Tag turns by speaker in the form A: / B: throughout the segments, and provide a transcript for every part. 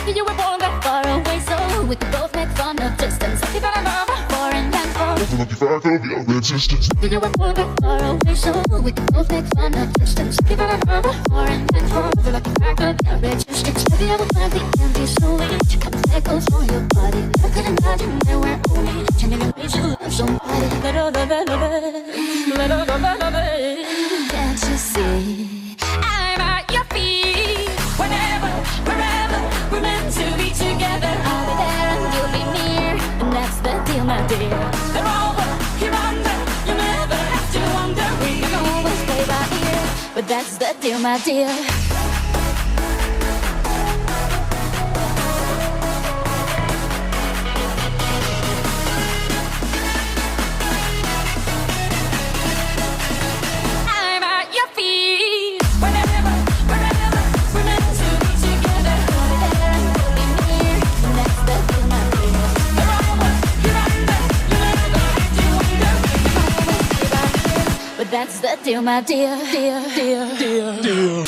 A: Lucky you were born that far away, so we could both make fun of distance. Lucky that I love a foreign landfall. That's the lucky fact of your existence. Lucky you were born that far away, so we could both make fun of distance. Lucky that I love a foreign landfall. That's the lucky fact of your existence. Lucky I would climb the empty slowly to come echoes on your body. I could imagine there were only 10 million ways to love somebody. Can't you see? I'm at your feet. Whenever, wherever, we're meant to be together. I'll be there and you'll be near, and that's the deal, my dear. They're over, here under, you never have to wonder. We can always play by ear, but that's the deal, my dear. That's the deal, my dear, dear, dear, dear, dear.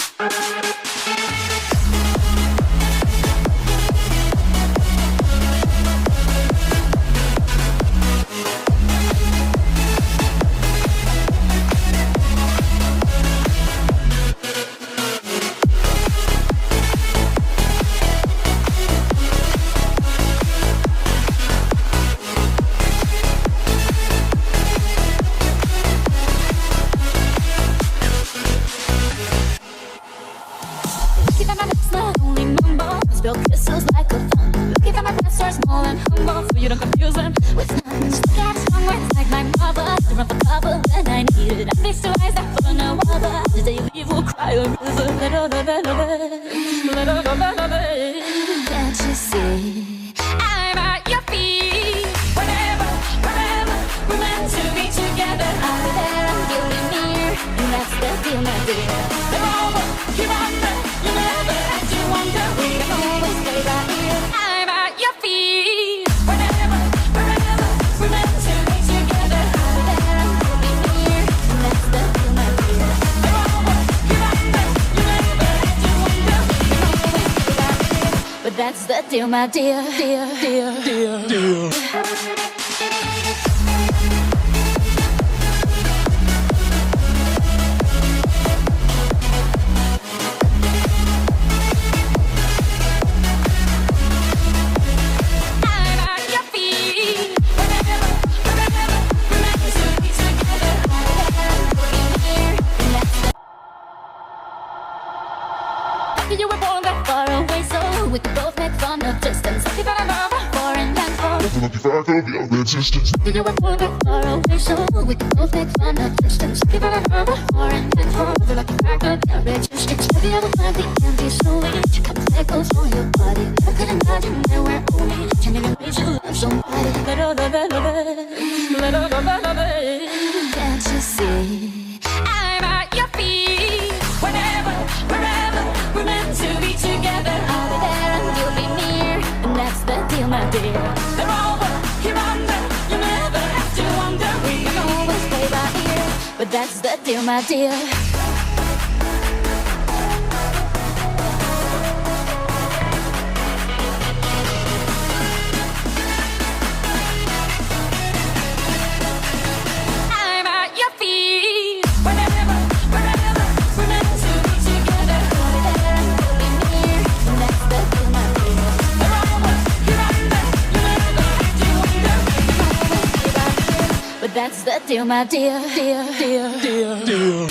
A: Spill kisses like a fountain. Lucky that my breasts are small and humble, so you don't confuse them with nothing. Got strong words like my mother to run for cover when I need it. I face to eyes that full of no other. The day you leave will cry a river. Can't you see? I'm at your feet. Whenever, wherever, we're meant to be together. I'll be there and you'll be near, and that's the deal, my dear. They're over, you're under, you never have to wonder. We can always stay right here. I'm at your feet. Whenever, wherever, we're meant to be together. I'll be there and you'll be near, and that's the deal, my dear. They're over, you're under, you never have to wonder. We can always stay right here, but that's the deal, my dear, dear, dear, dear, dear. You were born that far away, so we could both make fun of distance. Lucky that I love a foreign landfall. That's the lucky fact of your existence. You were born that far away, so we could both make fun of distance. Lucky that I love a foreign landfall. That's the lucky fact of your existence. Lucky I would climb the empty slowly to come echoes on your body. I could imagine there were only 10 million ways to love somebody. Can't you see? I'm at your feet. Whenever, wherever, we're meant to be together. I'll be there and you'll be near, and that's the deal, my dear. They're over, here under, you never have to wonder. We can always play by ear, but that's the deal, my dear. That's the deal, my dear, dear, dear, dear, dear.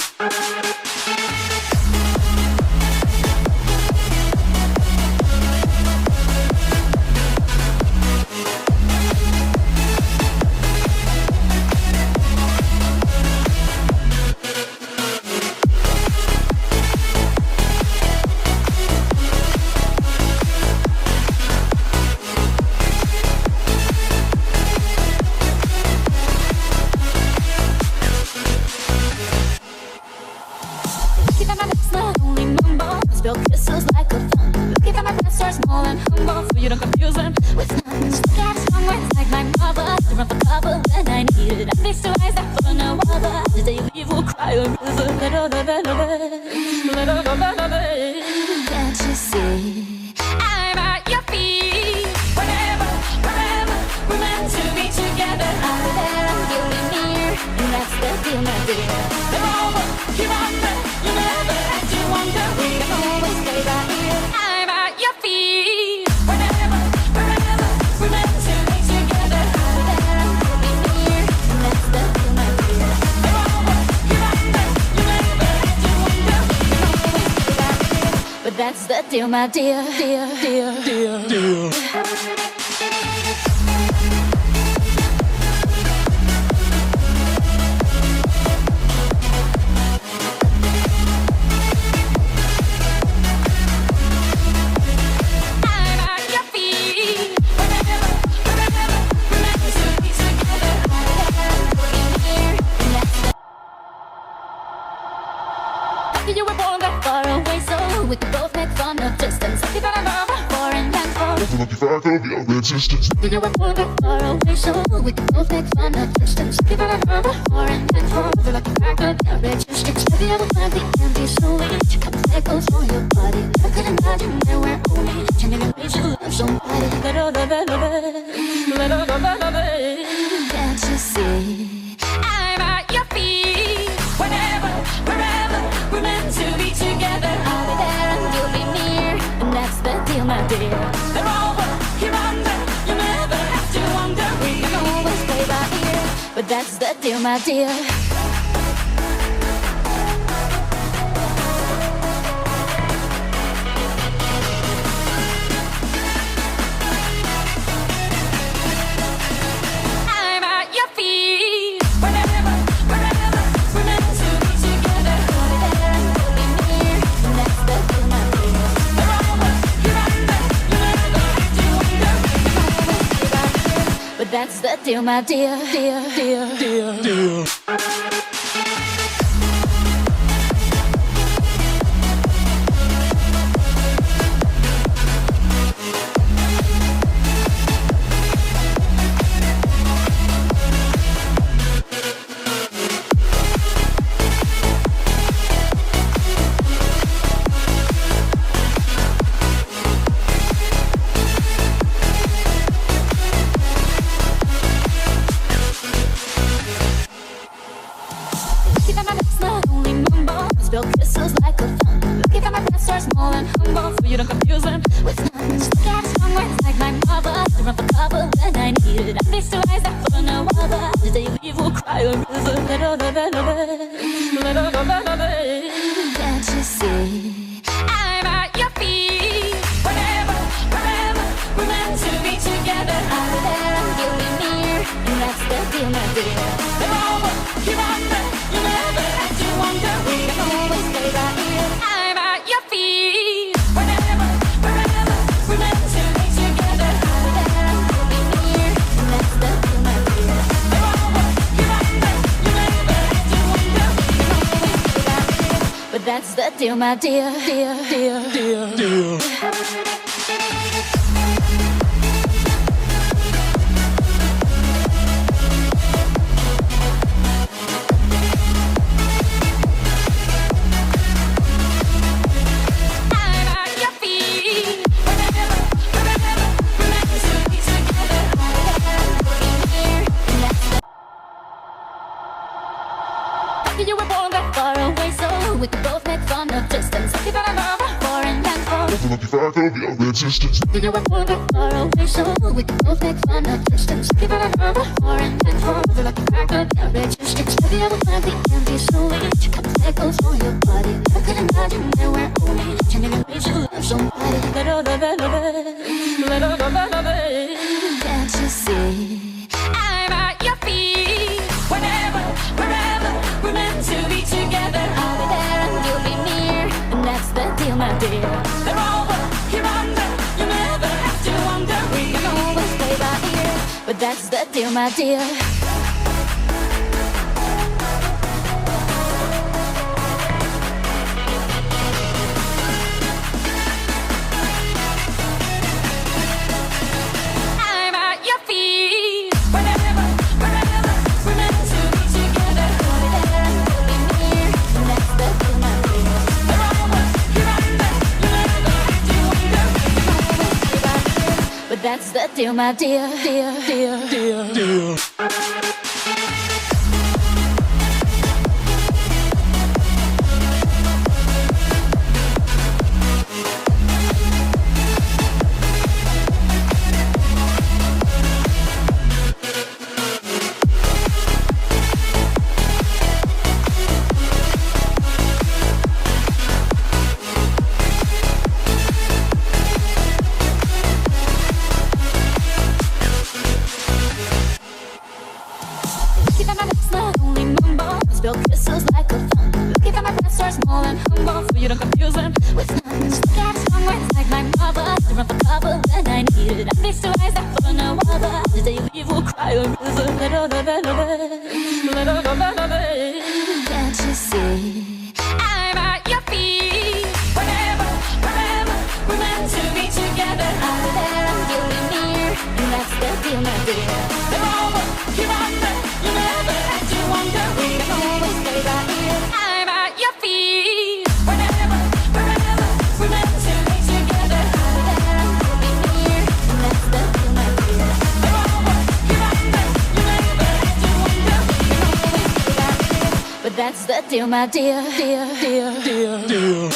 A: Spill kisses like a fountain. Lucky that my breasts are small and humble, so you don't confuse them with nothing. Got strong words like my mother to run for cover when I need it. I face to eyes that full of no other. The day you leave will cry a river. Can't you see? I'm at your but that's the deal, my dear, dear, dear, dear, dear. You were born that far away, so we could both make fun of distance. You got a love for and for. Nothing like the fact of your existence. You were born that far away, so we could both make fun of distance. You got a love for and for. Nothing like the fact of your existence. Have you ever found the empty so weak? Come echoes on your body. I could imagine there were only 10 million ways to love somebody. Can't you see? I'm at your feet. Whenever, wherever, we're meant to be together. I'll be there and you'll be near, and that's the deal, my dear. They're over, here under, you never have to wonder. We can always play by ear, but that's the deal, my dear. That's the deal, my dear, dear, dear, dear, dear. Spill kisses like a fountain. Looking at my breasts are small and humble, so you don't confuse them with nothing. Got strong words like my mother, to run for cover when I need it. I face to eyes that follow no other. The day you leave will cry a river. Can't you see? I'm at your feet. Whenever, wherever, we're meant to be together. I'll be there and you'll be near, and that's the deal, my dear. They're over, you're under, you never have to wonder. We can always stay right here. I'm at your feet. Whenever, wherever, we're meant to be together. I'll be there and you'll be near, and that's the deal, my dear. They're over, you're under, you never have to wonder. We can always stay right here, but that's the deal, my dear, dear, dear, dear, dear. You were born that far away, so we could both make fun of distance. You got a love for and for. Nothing like the fact of your existence. You were born that far away, so we could both make fun of distance. You got a love for and for. Nothing like the fact of your existence. Have you ever found the empty so weak? Come echoes on your body. I could imagine there were only 10 million ways to love somebody. Can't you see? I'm at your feet. Whenever, wherever, we're meant to be together. I'll be there and you'll be near, and that's the deal, my dear. They're over, here under, you never have to wonder. We can always play by ear, but that's the deal, my dear. That's the deal, my dear, dear, dear, dear, dear. still my dear, dear, dear, dear, dear.